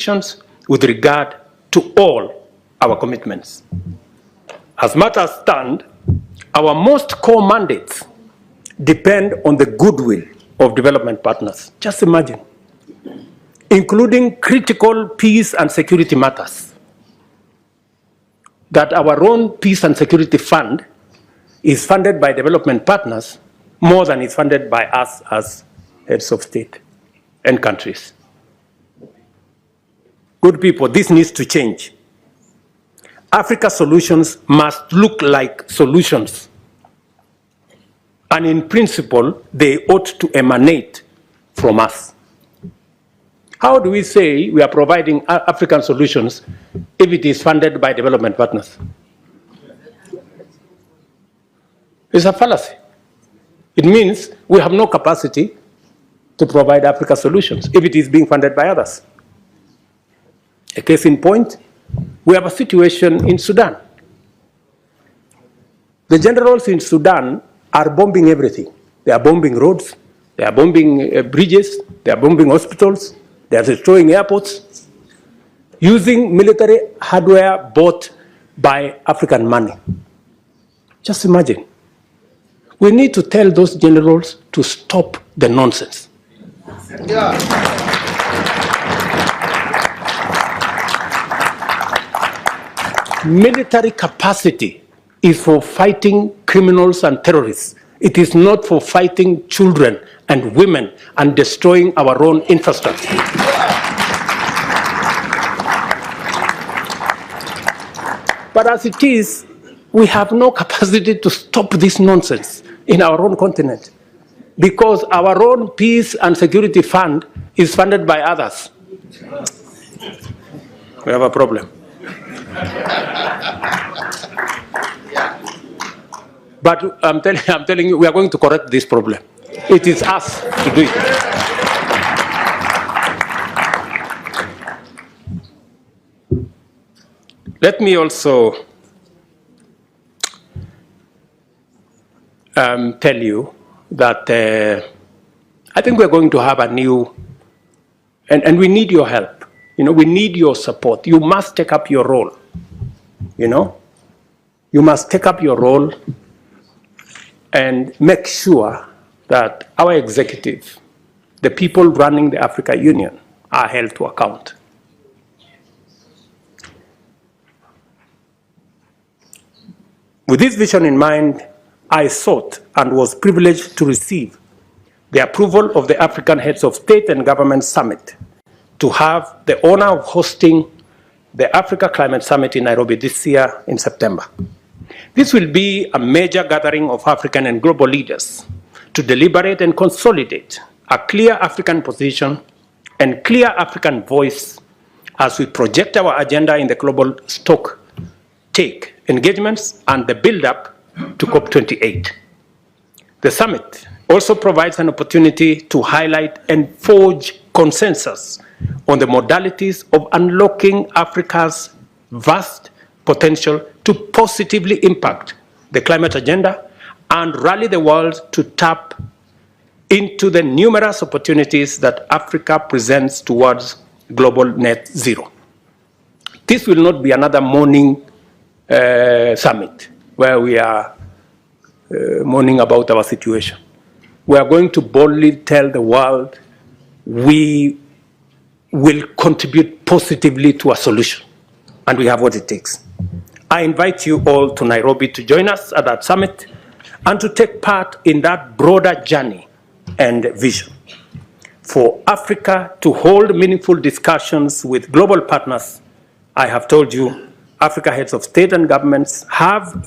conditions with regard to all our commitments. As matters stand, our most core mandates depend on the goodwill of development partners. Just imagine, including critical peace and security matters, that our own peace and security fund is funded by development partners more than is funded by us as heads of state and countries. Good people, this needs to change. Africa's solutions must look like solutions. And in principle, they ought to emanate from us. How do we say we are providing African solutions if it is funded by development partners? It's a fallacy. It means we have no capacity to provide Africa solutions if it is being funded by others. A case in point, we have a situation in Sudan. The generals in Sudan are bombing everything. They are bombing roads, they are bombing bridges, they are bombing hospitals, they are destroying airports, using military hardware bought by African money. Just imagine. We need to tell those generals to stop the nonsense. Yeah. Military capacity is for fighting criminals and terrorists. It is not for fighting children and women and destroying our own infrastructure. But as it is, we have no capacity to stop this nonsense in our own continent because our own peace and security fund is funded by others. We have a problem. But I'm telling you, we are going to correct this problem. It is us to do it. Let me also tell you that I think we're going to have a new, and we need your help. You know, we need your support. You must take up your role. You know, you must take up your role and make sure that our executive, the people running the Africa Union, are held to account. With this vision in mind, I sought and was privileged to receive the approval of the African Heads of State and Government Summit to have the honor of hosting the Africa Climate Summit in Nairobi this year in September. This will be a major gathering of African and global leaders to deliberate and consolidate a clear African position and clear African voice as we project our agenda in the global stock-take engagements and the build-up to COP28. The summit also provides an opportunity to highlight and forge consensus on the modalities of unlocking Africa's vast potential to positively impact the climate agenda and rally the world to tap into the numerous opportunities that Africa presents towards global net zero. This will not be another morning summit where we are mourning about our situation. We are going to boldly tell the world we will contribute positively to a solution, and we have what it takes. I invite you all to Nairobi to join us at that summit and to take part in that broader journey and vision. For Africa to hold meaningful discussions with global partners, I have told you, Africa heads of state and governments have